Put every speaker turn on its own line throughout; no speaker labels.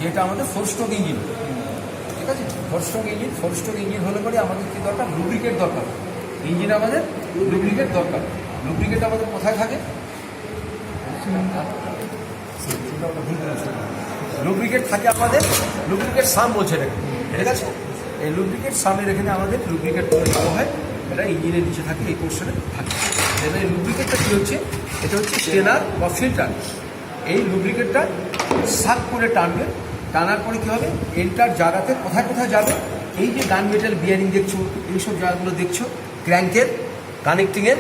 যেটা আমাদের 4 stroke engine, ঠিক আছে। 4 স্ট্রোক ইঞ্জিন হলে পরে আমাদের কী দরকার, লুব্রিকেট দরকার। ইঞ্জিনে আমাদের লুব্রিকেট দরকার। লুব্রিকেট আমাদের কোথায় থাকে? লুব্রিকেট থাকে আমাদের, লুব্রিকেট সাম বলছে এটাকে, ঠিক আছে। এই লুব্রিকেট সামের এখানে আমাদের লুব্রিকেট করে দেওয়া হয়, এটা ইঞ্জিনের নিচে থাকে, এই পোর্শনে থাকে। এবার এই লুব্রিকেটটা কী হচ্ছে, এটা হচ্ছে স্টেনার বা ফিল্টার। এই লুব্রিকেটটা সাক করে টানবে, টানার পরে কী হবে, এন্টার জায়গাতে কোথায় কোথায় যাবে, এই যে গান মেটাল বিয়ারিং দেখছো, এইসব জায়গাগুলো দেখছো, ক্র্যাঙ্কের কানেক্টিংয়ের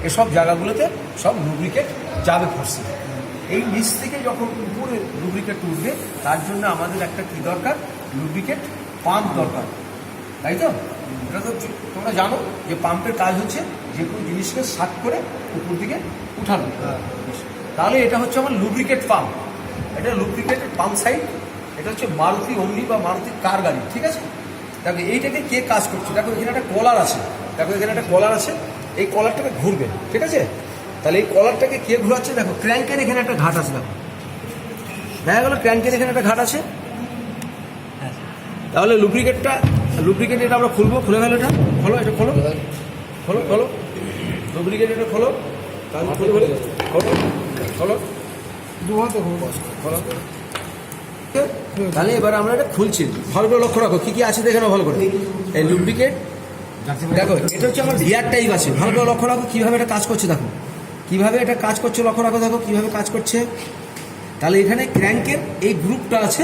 এসব জায়গাগুলোতে সব লুব্রিকেট যাবে ফোর্সে। এই নিচ থেকে যখন উপরে লুব্রিকেট উঠবে, তার জন্য আমাদের একটা কী দরকার, লুব্রিকেট পাম্প দরকার, তাই তো? এটা তো তোমরা জানো যে পাম্পের কাজ হচ্ছে যে কোনো জিনিসকে সাক করে উপর দিকে উঠানো। তাহলে এটা হচ্ছে আমার লুব্রিকেট পাম্প, এটা লুব্রিকেটের পাম্প সাইড। এটা হচ্ছে মারুতি ওমনি বা মারুতি কার গাড়ি, ঠিক আছে। দেখো এইটাকে কে কাজ করছে, দেখো এখানে একটা কলার আছে, দেখো এখানে একটা কলার আছে, এই কলারটাকে ঘুরবে, ঠিক আছে। তাহলে এই কলারটাকে কে ঘোরাচ্ছে, দেখো ক্র্যাঙ্কের এখানে একটা ঘাট আছে, দেখো দেখা গেলো ক্র্যাঙ্কের এখানে একটা ঘাট আছে। তাহলে লুব্রিকেট এটা আমরা খুলবো, খুলে ফেলো, এটা খোলো, এটা খোলো খোলো খোলো লুব্রিকেট এটা খোলো, তাহলে খুলে খোলো খোলো খোলো। তাহলে এবার আমরা এটা খুলছি, ভালো করে লক্ষ্য রাখো কী কী আছে দেখে নাও ভালো করে। এই লুব্রিকেট দেখো, এটা হচ্ছে আমার গিয়ার টাইপ আছে, ভালো করে লক্ষ্য রাখো কীভাবে এটা কাজ করছে, দেখো কীভাবে এটা কাজ করছে, লক্ষ্য রাখো, দেখো কীভাবে কাজ করছে। তাহলে এখানে ক্র্যাঙ্কের এই গ্রুপটা আছে,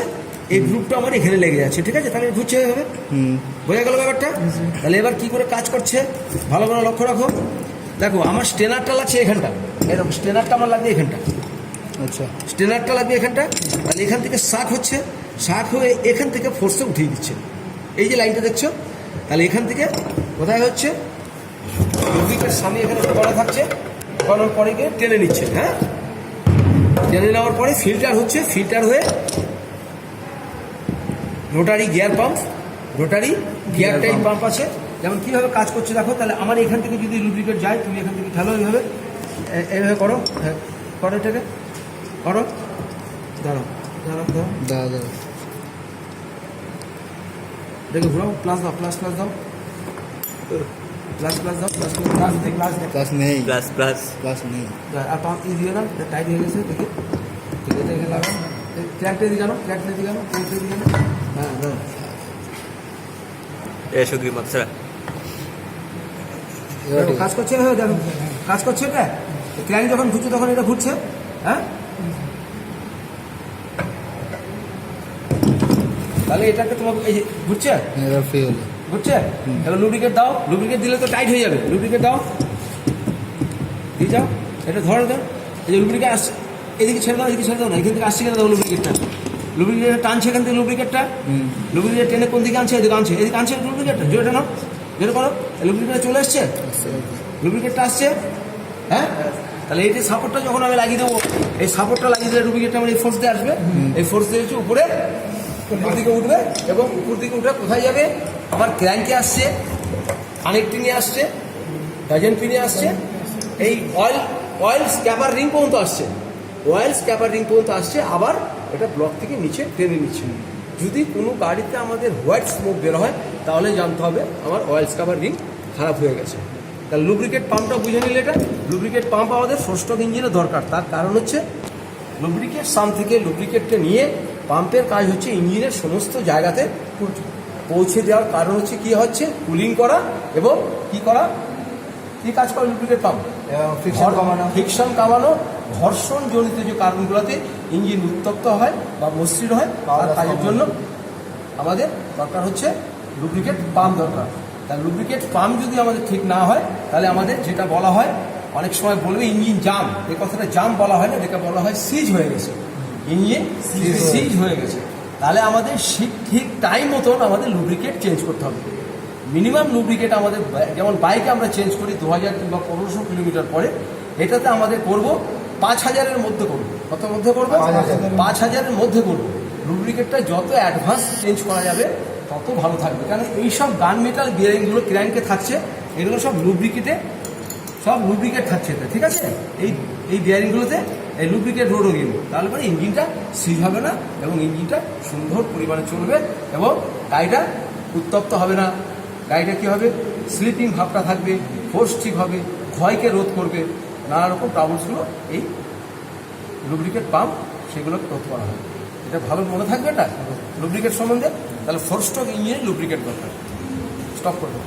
এই গ্রুপটা আমার এখানে লেগে যাচ্ছে, ঠিক আছে। তাহলে ঘুরছে এভাবে, বোঝা গেল ব্যাপারটা। তাহলে এবার কী করে কাজ করছে ভালো করে লক্ষ্য রাখো। দেখো আমার স্টেনারটা লাগছে এখানটা, এরকম স্টেনারটা আমার লাগবে এখানটা, আচ্ছা স্টেনারটা লাগবে এখানটা। তাহলে এখান থেকে শাক হচ্ছে, শাক হয়ে এখান থেকে ফোর্সে উঠিয়ে দিচ্ছে, এই যে লাইনটা দেখছো। তাহলে এখান থেকে কোথায় হচ্ছে, লুব্রিকেট সামনে এখানে করা থাকছে, করার পরে গিয়ে টেনে নিচ্ছে, হ্যাঁ টেনে নেওয়ার পরে ফিল্টার হচ্ছে, ফিল্টার হয়ে rotary gear pump, rotary gear type pump আছে। যেমন কীভাবে কাজ করছে দেখো। তাহলে আমার এখান থেকে যদি লুব্রিকেট যায়, তুমি এখান থেকে ঠেলো, এইভাবে এইভাবে করো, হ্যাঁ করো, এটাকে করো, দাঁড়াও দাঁড়াও দাঁড়াও দাঁড়াও, এটাকে ঘুরাও, প্লাস দাও, প্লাস দাও, প্লাস দাও, প্লাস নেই, প্লাস নেই। আর পাম্প ই দিয়ে না, টাইট হয়ে গেছে, দেখি ঠিক আছে, এখানে লাগাও, ট্র্যাকটা দিয়ে জানো, ট্র্যাকটা দিয়ে জানো, ট্র্যাকটা দিয়ে জানো, হ্যাঁ দাও। কাজ করছে, দেখো কাজ করছে, এটা ক্র্যাঙ্ক যখন ঘুরছে তখন এটা ঘুরছে, হ্যাঁ। তাহলে এটাকে তোমার এই যে ঘুরছে, ঘুরছে। এবার লুব্রিকেট দাও, লুব্রিকেট দিলে তো টাইট হয়ে যাবে, লুব্রিকেট দাও, দিয়ে যাও, এটা ধরে দাও। এই যে লুব্রিকেট আসছে, এদিকে ছেড়ে দাও, এদিকে ছেড়ে দাও না, এখান থেকে আসছে কেন, দেখো লুব্রিকেটটা, লুব্রিকেটটা টানছে এখান থেকে, লুব্রিকেটটা লুব্রিকেট টেনে কোন দিকে আনছে, এদিকে আনছে, এদিকে আনছে লুব্রিকেটটা, জোরে টানো, জোরে করো, লুব্রিকেটটা চলে এসছে, লুব্রিকেটটা আসছে, হ্যাঁ। তাহলে এই যে সাপোর্টটা যখন আমি লাগিয়ে দেবো, এই সাপোর্টটা লাগিয়ে দিলে লুব্রিকেটটা আমার এই ফোর্স দিয়ে আসবে, এই ফোর্স দিয়ে হচ্ছে উপরে, উপর দিকে উঠবে, এবং উপর দিকে উঠে কোথায় যাবে, আমার ক্র্যাঙ্কে আসছে, কানেক্টিংয়ে আসছে, ডাজেন পিনে আসছে, এই অয়েল স্ক্যাপার রিং পর্যন্ত আসছে, অয়েল স্ক্যাপার রিং পর্যন্ত আসছে, আবার এটা ব্লক থেকে নিচে টেনে নিচ্ছে। যদি কোনো গাড়িতে আমাদের হোয়াইট স্মোক বের হয়, তাহলে জানতে হবে আমার অয়েল স্ক্যাপার রিং খারাপ হয়ে গেছে। তাহলে লুব্রিকেট পাম্পটা বুঝে নিলে, এটা লুব্রিকেট পাম্প আমাদের 4 স্ট্রোক ইঞ্জিনে দরকার। তার কারণ হচ্ছে লুব্রিকেট সাম থেকে লুব্রিকেটটা নিয়ে পাম্পের কাজ হচ্ছে ইঞ্জিনের সমস্ত জায়গাতে পৌঁছে দেওয়ার কারণ হচ্ছে কী হচ্ছে, কুলিং করা এবং কী করা, কী কাজ করে লুব্রিকেট পাম্প, ফ্রিকশন কমানো, ঘর্ষণ জনিত যে কারণগুলোতে ইঞ্জিন উত্তপ্ত হয় বা মসৃণ হয়, তার কাজের জন্য আমাদের দরকার হচ্ছে লুব্রিকেট পাম্প দরকার। তাই লুব্রিকেট পাম্প যদি আমাদের ঠিক না হয়, তাহলে আমাদের যেটা বলা হয়, অনেক সময় বলবে ইঞ্জিন জাম, এই কথাটা জাম বলা হয় না, এটাকে বলা হয় সিজ হয়ে গেছে, ইঞ্জিন সিজ হয়ে গেছে। তাহলে আমাদের ঠিক টাইম মতন আমাদের লুব্রিকেট চেঞ্জ করতে হবে। মিনিমাম লুব্রিকেট আমাদের, যেমন বাইকে আমরা চেঞ্জ করি 2000 কিংবা 1500 কিলোমিটার পরে, এটাতে আমাদের করবো 5000-এর মধ্যে করবো। কত মধ্যে করবো? 5000-এর মধ্যে করবো। লুব্রিকেটটা যত অ্যাডভান্স চেঞ্জ করা যাবে তত ভালো থাকবে, কারণ এইসব গান মেটাল বিয়ারিংগুলো ক্র্যাঙ্কে থাকছে, এগুলো সব লুব্রিকেট থাকছে, ঠিক আছে। এই বিয়ারিংগুলোতে এই লুব্রিকেট রোডও গেল, তাহলে পরে ইঞ্জিনটা সিজ হবে না এবং ইঞ্জিনটা সুন্দর পরিমাণে চলবে এবং গাড়িটা উত্তপ্ত হবে না। গাড়িটা কী হবে, স্লিপিং ভাবটা থাকবে, ফোর্স ঠিক হবে, ক্ষয়কে রোধ করবে, নানা রকম ট্রাবলসগুলো এই লুব্রিকেট পাম্প সেগুলো রোধ করা হয়। এটা ভালো মনে থাকবে এটা লুব্রিকেট সম্বন্ধে। তাহলে 4 স্ট্রোক ইঞ্জিনে লুব্রিকেট দরকার। স্টপ করবে।